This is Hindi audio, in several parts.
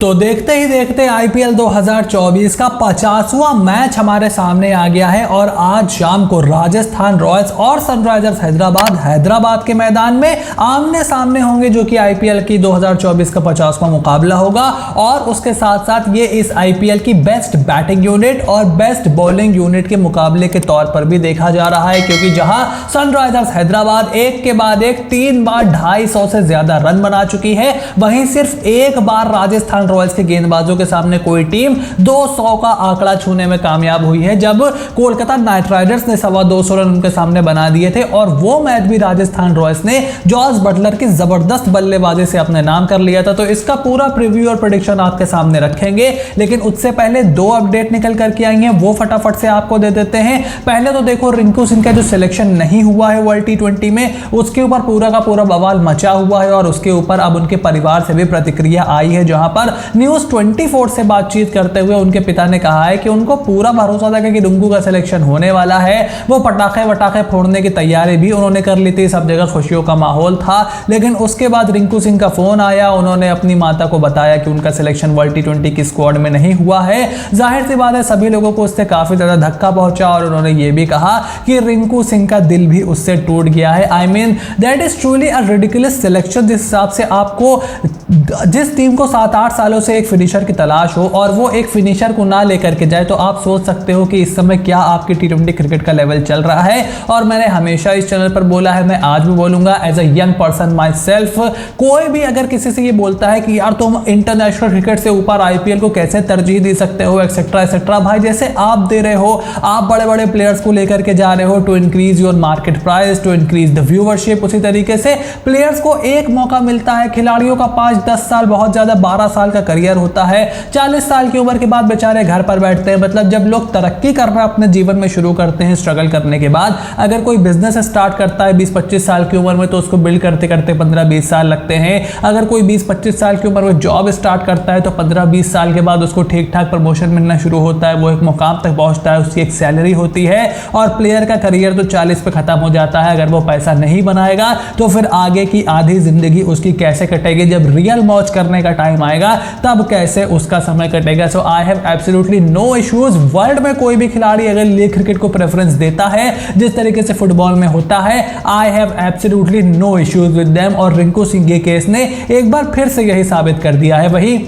तो देखते ही देखते आईपीएल 2024 का 50वां मैच हमारे सामने आ गया है और आज शाम को राजस्थान रॉयल्स और सनराइजर्स हैदराबाद के मैदान में आमने सामने होंगे, जो कि आईपीएल की 2024 का 50वां मुकाबला होगा। और उसके साथ साथ ये इस आईपीएल की बेस्ट बैटिंग यूनिट और बेस्ट बॉलिंग यूनिट के मुकाबले के तौर पर भी देखा जा रहा है, क्योंकि जहां सनराइजर्स हैदराबाद एक के बाद एक 3 बार 250 से ज्यादा रन बना चुकी है, वहीं सिर्फ एक बार राजस्थान रॉयल्स के गेंदबाजों के सामने कोई टीम 200 का आंकड़ा छूने में कामयाब हुई है, जब कोलकाता नाइट राइडर्स ने 225 रन उनके सामने बना दिए थे। और वो मैच भी राजस्थान रॉयल्स ने जॉस बटलर की जबरदस्त बल्लेबाजी से अपने नाम कर लिया था। तो इसका पूरा प्रीव्यू और प्रेडिक्शन आपके सामने रखेंगे, लेकिन उससे पहले 2 अपडेट निकल करके आई हैं, वो फटाफट से आपको दे देते हैं। पहले तो देखो, रिंकू सिंह का जो सिलेक्शन नहीं हुआ है वर्ल्ड T20 में, उसके ऊपर पूरा का पूरा बवाल मचा हुआ है और उसके ऊपर अब उनके परिवार से भी प्रतिक्रिया आई है, जहां पर न्यूज़ 24 से बातचीत करते हुए उनके पिता ने कहा है कि उनको पूरा भरोसा था कि रिंकू का सिलेक्शन होने वाला है। वो पटाखे फोड़ने की तैयारी भी उन्होंने कर ली थी, सब जगह खुशियों का माहौल था। लेकिन उसके बाद रिंकू सिंह का फोन आया, उन्होंने अपनी माता को बताया कि उनका सिलेक्शन वर्ल्ड T20 की स्क्वाड में नहीं हुआ है। जाहिर सी बात है, सभी लोगों को उससे काफी ज्यादा धक्का पहुंचा और उन्होंने ये भी कहा कि रिंकू सिंह का दिल भी उससे टूट गया है। I mean that is truly a ridiculous selection. जिस हिसाब से आपको, जिस टीम को 7-8 सालों से एक फिनिशर की तलाश हो और वो एक फिनिशर को ना लेकर के जाए, तो आप सोच सकते हो कि इस समय क्या आपकी T20 क्रिकेट का लेवल चल रहा है। और मैंने हमेशा इस चैनल पर बोला है, मैं आज भी बोलूंगा, as a young person myself, कोई भी अगर किसी से ये बोलता है कि यार तुम इंटरनेशनल क्रिकेट से ऊपर आईपीएल को कैसे तरजीह दे सकते हो, एक्सेट्रा एक्सेट्रा, भाई जैसे आप दे रहे हो, आप बड़े बड़े प्लेयर्स को लेकर के जा रहे हो to increase your market price, to increase the viewership, उसी तरीके से प्लेयर्स को एक मौका मिलता है। खिलाड़ियों का 5-10 साल, बहुत ज्यादा 12 साल का करियर होता है। 40 साल की उम्र के बाद बेचारे घर पर बैठते हैं। मतलब जब लोग तरक्की करना अपने जीवन में शुरू करते हैं, स्ट्रगल करने के बाद, अगर कोई बिजनेस स्टार्ट करता है 20-25 साल की उम्र में, तो उसको बिल्ड करते करते 15-20 साल लगते हैं। अगर कोई 20-25 साल की उम्र में जॉब स्टार्ट करता है, तो 15-20 साल के बाद उसको ठीक ठाक प्रमोशन मिलना शुरू होता है, वो एक मुकाम तक पहुंचता है, उसकी एक सैलरी होती है। और प्लेयर का करियर तो 40 पे खत्म हो जाता है। अगर वो पैसा नहीं बनाएगा तो फिर आगे की आधी जिंदगी उसकी कैसे कटेगी? जब रियल मौज करने का टाइम आएगा, तब कैसे उसका समय कटेगा? So I have absolutely no issues. World में कोई भी खिलाड़ी अगर लीग क्रिकेट को प्रेफरेंस देता है, जिस तरीके से फुटबॉल में होता है, I have absolutely no issues with them. और रिंकू सिंह के केस ने एक बार फिर से यही साबित कर दिया है। वही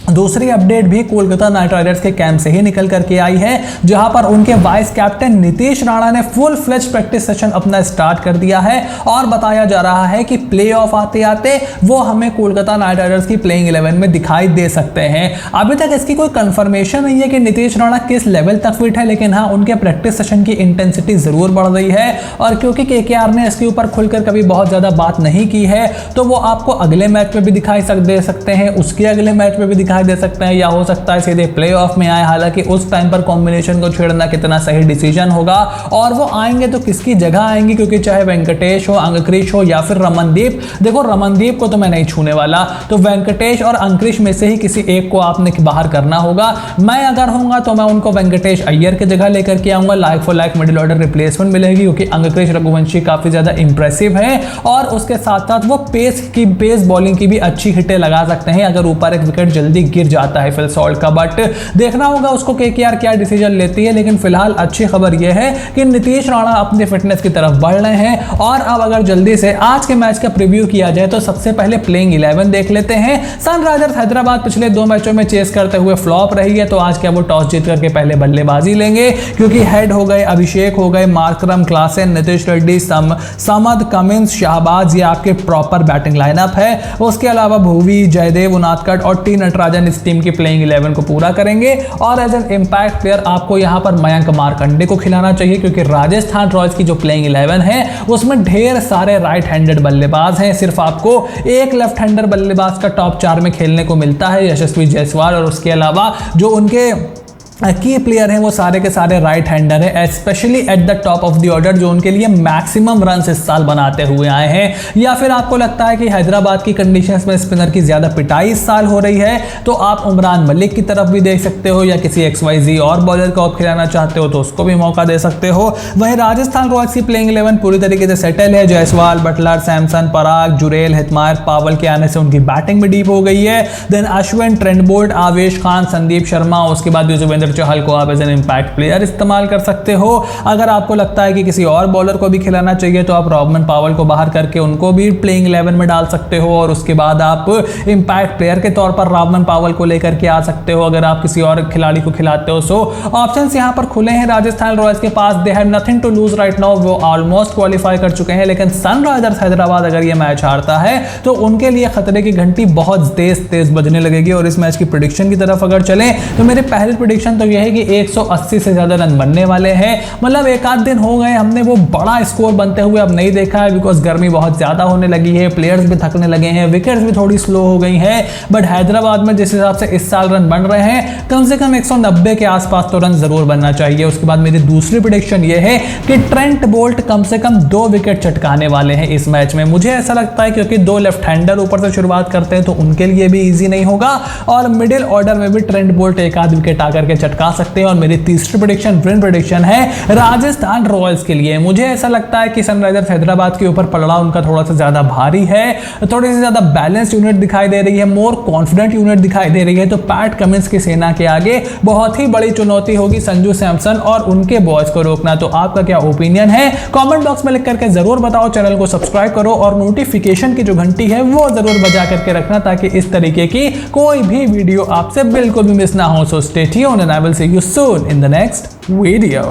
दूसरी अपडेट भी कोलकाता नाइट राइडर्स के कैंप से ही निकल करके आई है, जहां पर उनके वाइस कैप्टन नीतीश राणा ने फुल फ्लेज प्रैक्टिस सेशन अपना स्टार्ट कर दिया है। और बताया जा रहा है कि प्लेऑफ आते आते वो हमें कोलकाता नाइट राइडर्स की प्लेइंग 11 में दिखाई दे सकते हैं। अभी तक इसकी कोई कंफर्मेशन नहीं है कि नीतीश राणा किस लेवल तक फिट है, लेकिन हाँ, उनके प्रैक्टिस सेशन की इंटेंसिटी जरूर बढ़ रही है। और क्योंकि KKR ने इसके ऊपर खुलकर कभी बहुत ज्यादा बात नहीं की है, तो वो आपको अगले मैच में भी दिखाई दे सकते हैं, उसके अगले मैच में भी दिखाई दे सकते हैं, या हो सकता है सीधे प्लेऑफ में आए। हालांकि उस टाइम पर कॉम्बिनेशन को छेड़ना कितना सही डिसीजन होगा, और वो आएंगे तो किसकी जगह आएंगे, क्योंकि चाहे वेंकटेश हो, अंक्रिश हो या फिर रमनदीप, देखो रमनदीप को तो मैं नहीं छूने वाला, तो वेंकटेश और अंक्रिश में से ही किसी एक को आपने बाहर करना होगा। मैं अगर होऊंगा तो मैं उनको वेंकटेश अय्यर की जगह लेकर के आऊंगा, like for like middle order replacement मिलेगी, क्योंकि अंक्रिश रघुवंशी काफी ज्यादा इंप्रेसिव है और उसके साथ साथ वो पेस बॉलिंग की भी अच्छी हिटें लगा सकते हैं अगर ऊपर एक विकेट जल्दी गिर जाता है फिल सॉल्ट का। बट देखना होगा उसको KKR क्या डिसीजन लेती है। लेकिन फिलहाल अच्छी खबर यह है कि नीतीश राणा अपनी फिटनेस की तरफ बढ़ रहे हैं। और अब अगर जल्दी से आज के मैच का प्रीव्यू किया जाए, तो सबसे पहले प्लेइंग 11 देख लेते हैं। सनराइजर्स हैदराबाद पिछले 2 मैचों में चेस करते हुए फ्लॉप रही है, तो आज क्या वो टॉस जीत करके पहले बल्लेबाजी लेंगे? क्योंकि हेड हो गए अभिषेक, हो गए Markram, Klaasen, Nitish Reddy, Samad, Cummins, Shahbaz, ये आपके प्रॉपर बैटिंग लाइनअप है। उसके अलावा भुवी, जयदेव उनादकट और टी नटराजन इस टीम की प्लेइंग 11 को पूरा करेंगे। और एज एन इंपैक्ट प्लेयर आपको यहां पर मयंक मार्कंडे को खिलाना चाहिए, क्योंकि राजस्थान रॉयल्स की जो प्लेइंग 11 है उसमें ढेर सारे राइट हैंडेड बल्लेबाज हैं। सिर्फ आपको एक लेफ्ट हैंडर बल्लेबाज का टॉप 4 में खेलने को मिलता है, यशस्वी जायसवाल। और उसके अलावा जो उनके की प्लेयर हैं वो सारे के सारे राइट हैंडर हैं, specially at the top of the order, जो उनके लिए मैक्सिमम रन्स इस साल बनाते हुए आए हैं। या फिर आपको लगता है कि हैदराबाद की कंडीशंस में स्पिनर की ज्यादा पिटाई इस साल हो रही है, तो आप उमरान मलिक की तरफ भी देख सकते हो, या किसी XYZ और बॉलर को आप खिलाना चाहते हो तो उसको भी मौका दे सकते हो। वहीं राजस्थान रॉयल्स की प्लेइंग 11 पूरी तरीके से सेटल है। जायसवाल, बटलर, सैमसन, पराग, जुरेल, हितमायर, पावल के आने से उनकी बैटिंग भी डीप हो गई है। देन अश्विन, ट्रेंट बोल्ट, आवेश खान, संदीप शर्मा, उसके बाद युजवेंद्र चहल को आप एज एन इंपैक्ट प्लेयर इस्तेमाल कर सकते हो। अगर आपको लगता है कि किसी और बॉलर को भी खिलाना चाहिए तो आप रॉबमन पावल को बाहर करके उनको भी प्लेइंग 11 में डाल सकते हो, और उसके बाद आप इंपैक्ट प्लेयर के तौर पर रॉबमन पावल को लेकर के आ सकते हो अगर आप किसी और खिलाड़ी को खिलाते हो। सो ऑप्शंस यहां पर खुले हैं राजस्थान रॉयल्स के पास। They have nothing to lose right now, वो ऑलमोस्ट क्वालिफाई कर चुके हैं। लेकिन सनराइजर्स हैदराबाद अगर ये मैच हारता है तो उनके लिए खतरे की घंटी बहुत तेज बजने लगेगी। और इस मैच की प्रेडिक्शन की तरफ अगर चले तो मेरी पहली प्रेडिक्शन तो यह है कि 180 से ज्यादा रन बनने वाले हैं। मतलब एक आध दिन हो गए हमने वो बड़ा स्कोर बनते हुए अब नहीं देखा है, बिकॉज गर्मी बहुत ज्यादा होने लगी है, प्लेयर्स भी थकने लगे हैं, विकेट्स भी थोड़ी स्लो हो गई हैं। बट हैदराबाद में जिस हिसाब से इस साल रन बन रहे हैं, कम से कम 190 के आसपास तो रन जरूर बनना चाहिए। उसके बाद मेरी दूसरी प्रेडिक्शन ये है कि ट्रेंट बोल्ट कम से कम 2 विकेट चटकाने वाले हैं इस मैच में। मुझे ऐसा लगता है क्योंकि 2 लेफ्ट हैंडर ऊपर से शुरुआत करते हैं तो उनके लिए भी ईजी नहीं होगा, और मिडिल ऑर्डर में भी ट्रेंट बोल्ट एक आध विकेट आकर के चटका सकते हैं। और मेरी तीसरी प्रेडिक्शन, विन प्रेडिक्शन है राजस्थान रॉयल्स के लिए। मुझे ऐसा लगता है कि सनराइजर्स हैदराबाद के ऊपर पलड़ा उनका थोड़ा सा ज्यादा भारी है, थोड़ी सी ज्यादा बैलेंस्ड यूनिट दिखाई दे रही है, मोर कॉन्फिडेंट यूनिट दिखाई दे रही है। तो पैट कमिंस की सेना के आगे बहुत ही बड़ी चुनौती होगी संजू सैमसन और उनके बॉयज को रोकना। तो आपका क्या ओपिनियन है कमेंट बॉक्स में लिख करके जरूर बताओ। चैनल को सब्सक्राइब करो और नोटिफिकेशन की जो घंटी है वो जरूर बजा करके रखना, ताकि इस तरीके की कोई भी वीडियो आपसे बिल्कुल भी मिस ना हो। So stay tuned and I will see you soon in the next video.